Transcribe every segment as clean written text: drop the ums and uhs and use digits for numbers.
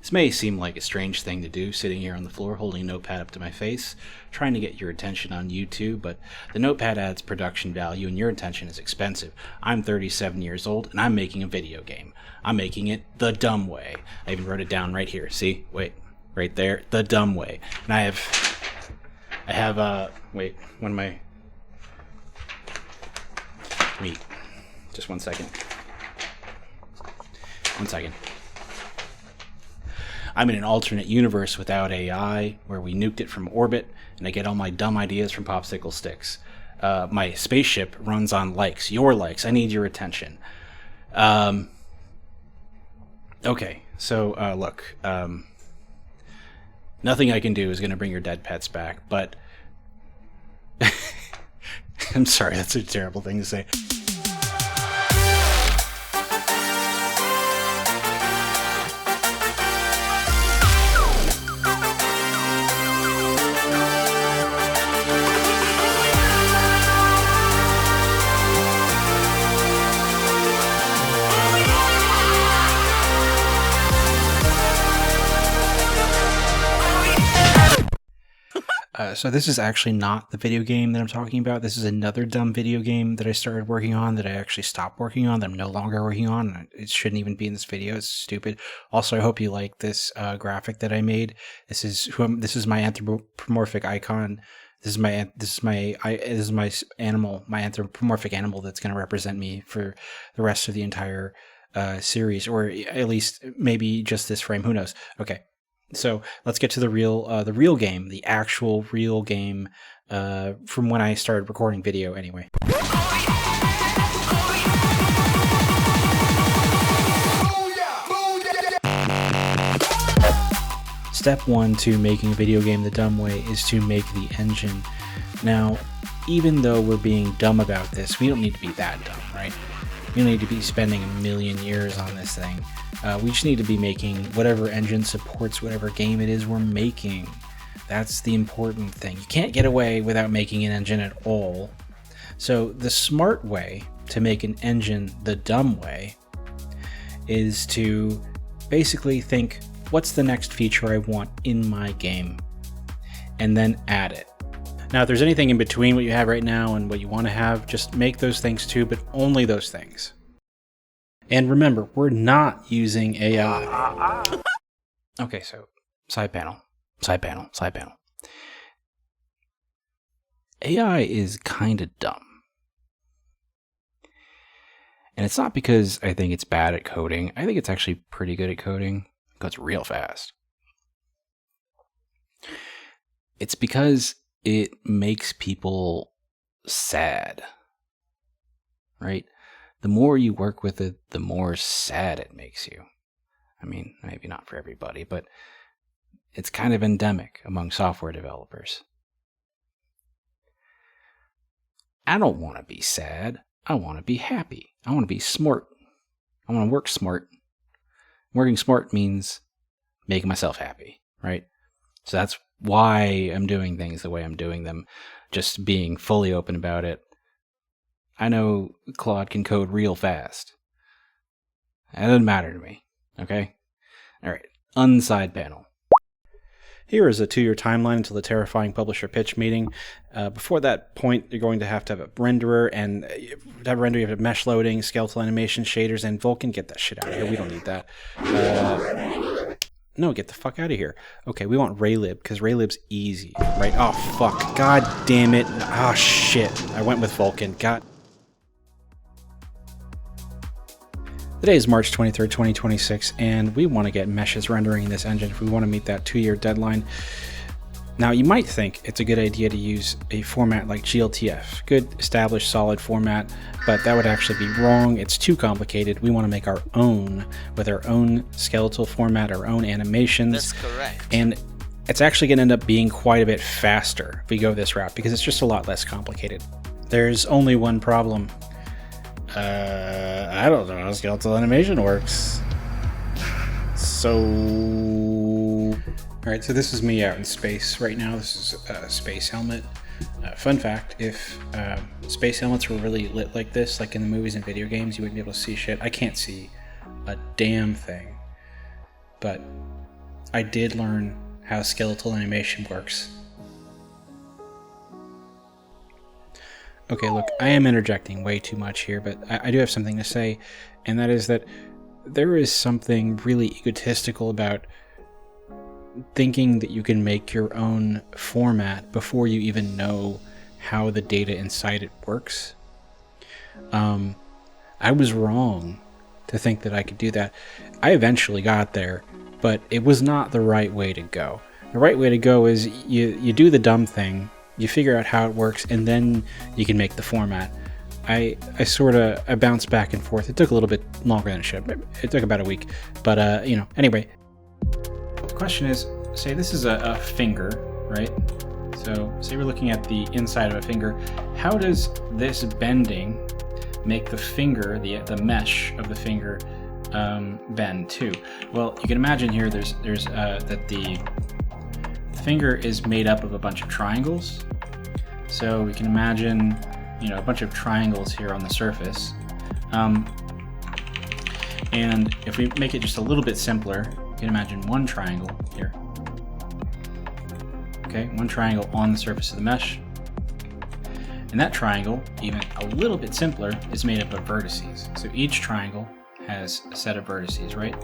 This may seem like a strange thing to do, sitting here on the floor holding a notepad up to my face, trying to get your attention on YouTube, but the notepad adds production value and your attention is expensive. I'm 37 years old and I'm making a video game. I'm making it the dumb way. I even wrote it down right here. See? Wait. Right there. The dumb way. And I have, wait, one of my... Wait. Just 1 second. 1 second. I'm in an alternate universe without AI, where we nuked it from orbit, and I get all my dumb ideas from popsicle sticks. My spaceship runs on likes. Your likes. I need your attention. Okay, so, look. Nothing I can do is going to bring your dead pets back, but... I'm sorry, that's a terrible thing to say. So this is actually not the video game that I'm talking about. This is another dumb video game that I started working on that I actually stopped working on, that I'm no longer working on. It shouldn't even be in this video. It's stupid. Also, I hope you like this graphic that I made. This is my anthropomorphic icon. This is my animal, my anthropomorphic animal that's going to represent me for the rest of the entire series, or at least maybe just this frame. Who knows? Okay. So let's get to the real game, the actual real game, from when I started recording video anyway. Step 1 to making a video game the dumb way is to make the engine. Now, even though we're being dumb about this, we don't need to be that dumb, right? We don't need to be spending a million years on this thing. We just need to be making whatever engine supports whatever game it is we're making. That's the important thing. You can't get away without making an engine at all. So the smart way to make an engine the dumb way is to basically think, what's the next feature I want in my game? And then add it. Now, if there's anything in between what you have right now and what you want to have, just make those things too, but only those things. And remember, we're not using AI. Okay, so side panel. AI is kind of dumb. And it's not because I think it's bad at coding. I think it's actually pretty good at coding. It goes real fast. It's because it makes people sad, right? The more you work with it, the more sad it makes you. I mean, maybe not for everybody, but it's kind of endemic among software developers. I don't want to be sad. I want to be happy. I want to be smart. I want to work smart. Working smart means making myself happy, right? So that's why I'm doing things the way I'm doing them, just being fully open about it. I know Claude can code real fast. That doesn't matter to me, okay? Alright, unside panel. Here is a 2-year timeline until the terrifying publisher pitch meeting. Before that point, you're going to have a renderer, and to have a renderer, you have mesh loading, skeletal animation, shaders, and Vulkan. Get that shit out of here. We don't need that. No, get the fuck out of here. Okay, we want Raylib, because Raylib's easy, right? Oh, fuck. God damn it. Oh, shit. I went with Vulkan. God. Today is March 23rd, 2026, and we want to get meshes rendering in this engine if we want to meet that 2-year deadline. Now, you might think it's a good idea to use a format like GLTF, good, established, solid format, but that would actually be wrong. It's too complicated. We want to make our own, with our own skeletal format, our own animations. That's correct. And it's actually going to end up being quite a bit faster if we go this route, because it's just a lot less complicated. There's only one problem. I don't know how skeletal animation works. So... Alright, so this is me out in space right now. This is a space helmet. Fun fact, if space helmets were really lit like this, like in the movies and video games, you wouldn't be able to see shit. I can't see a damn thing. But I did learn how skeletal animation works. Okay, look, I am interjecting way too much here, but I do have something to say, and that is that there is something really egotistical about thinking that you can make your own format before you even know how the data inside it works. I was wrong to think that I could do that. I eventually got there, but it was not the right way to go. The right way to go is you do the dumb thing, you figure out how it works, and then you can make the format. I bounced back and forth. It took a little bit longer than it should. It took about a week, but anyway. The question is, say this is a finger, right? So say we're looking at the inside of a finger. How does this bending make the finger, the mesh of the finger, bend too? Well, you can imagine here there's that the finger is made up of a bunch of triangles. So we can imagine, a bunch of triangles here on the surface. And if we make it just a little bit simpler, you can imagine one triangle here. Okay, one triangle on the surface of the mesh. And that triangle, even a little bit simpler, is made up of vertices. So each triangle has a set of vertices, right?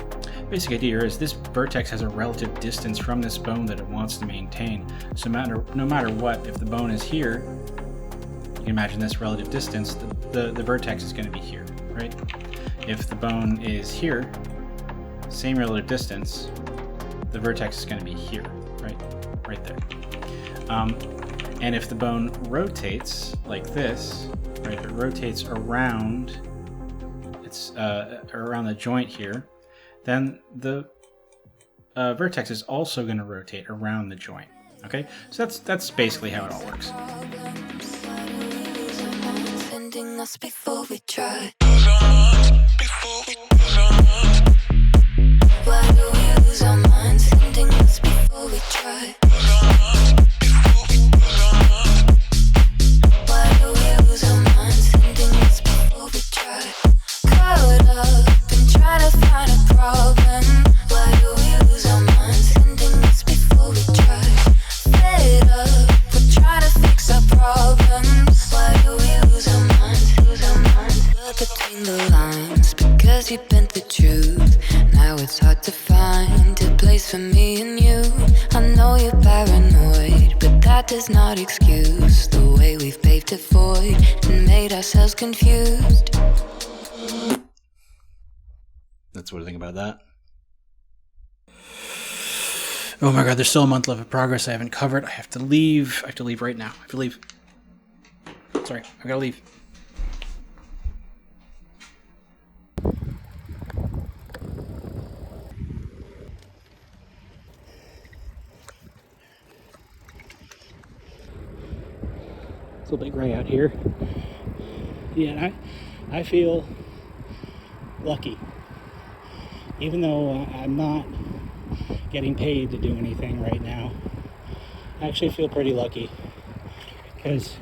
Basic idea here is this vertex has a relative distance from this bone that it wants to maintain. So no matter what, if the bone is here, you can imagine this relative distance, the vertex is going to be here, right? If the bone is here, same relative distance, the vertex is going to be here, right there. And if the bone rotates like this, right, if it rotates around around the joint here, then the vertex is also going to rotate around the joint. Okay, so that's basically how it all works. Before we try. Why do we lose our minds? Sending us before we try. Why do we lose our minds? Sending us before we try. Caught up and trying to find a problem. Why do we lose our minds? Sending us before we try. Fed up, we're trying to fix our problems. Why do we lose our minds? Look between the lines, because you bent the truth. Now it's hard to find a place for me and you. I know you're paranoid, but that does not excuse the way we've paved a void and made ourselves confused. That's what I think about that. Oh my god, there's still a month left of progress I haven't covered. I have to leave. I have to leave right now. I have to leave. Sorry, I gotta leave. It's a little bit gray out here. Yeah, I feel lucky. Even though I'm not getting paid to do anything right now, I actually feel pretty lucky because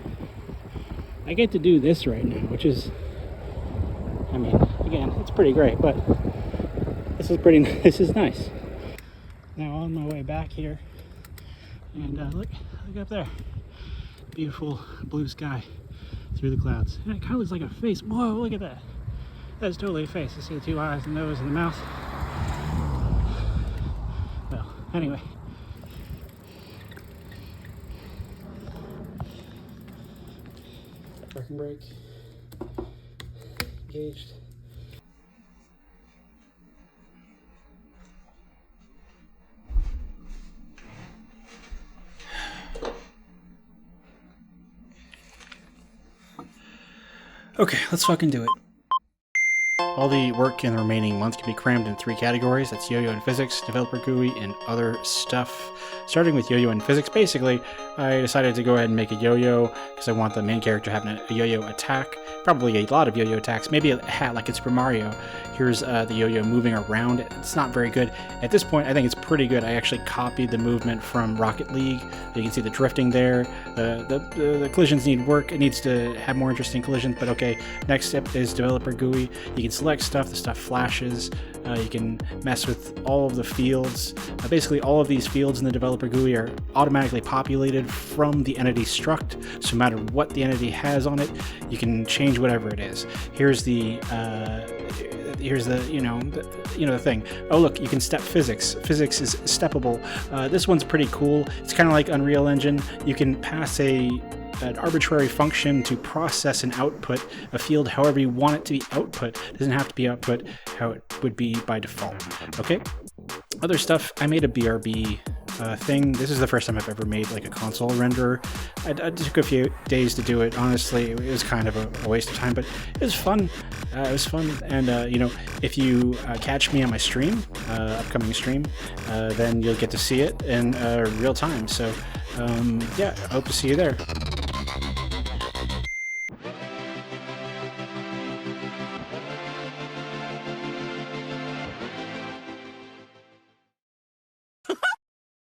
I get to do this right now, which is, I mean, again, it's pretty great, but this is nice. Now on my way back here, and look up there. Beautiful blue sky through the clouds. And it kind of looks like a face. Whoa, look at that. That's totally a face. I see the two eyes, the nose, and the mouth. Well, anyway. Parking brake. Engaged. Okay, let's fucking do it. All the work in the remaining month can be crammed in 3 categories. That's yo-yo and physics, developer GUI, and other stuff. Starting with yo-yo and physics, basically, I decided to go ahead and make a yo-yo because I want the main character having a yo-yo attack. Probably a lot of yo-yo attacks. Maybe a hat like in Super Mario. Here's the yo-yo moving around. It's not very good. At this point, I think it's pretty good. I actually copied the movement from Rocket League. You can see the drifting there. The collisions need work. It needs to have more interesting collisions, but okay. Next step is developer GUI. You can select stuff. The stuff flashes. You can mess with all of the fields. Basically, all of these fields in the developer GUI are automatically populated from the entity struct. So no matter what the entity has on it, you can change whatever it is. Here's the the thing. Oh look, you can step physics. Physics is steppable. This one's pretty cool. It's kind of like Unreal Engine. You can pass an arbitrary function to process and output a field however you want it to be output. It doesn't have to be output how it would be by default. Okay. Other stuff, I made a BRB thing. This is the first time I've ever made like a console renderer. I took a few days to do it. Honestly, it was kind of a waste of time, but it was fun. And if you catch me on my stream, upcoming stream, then you'll get to see it in real time. So yeah, I hope to see you there.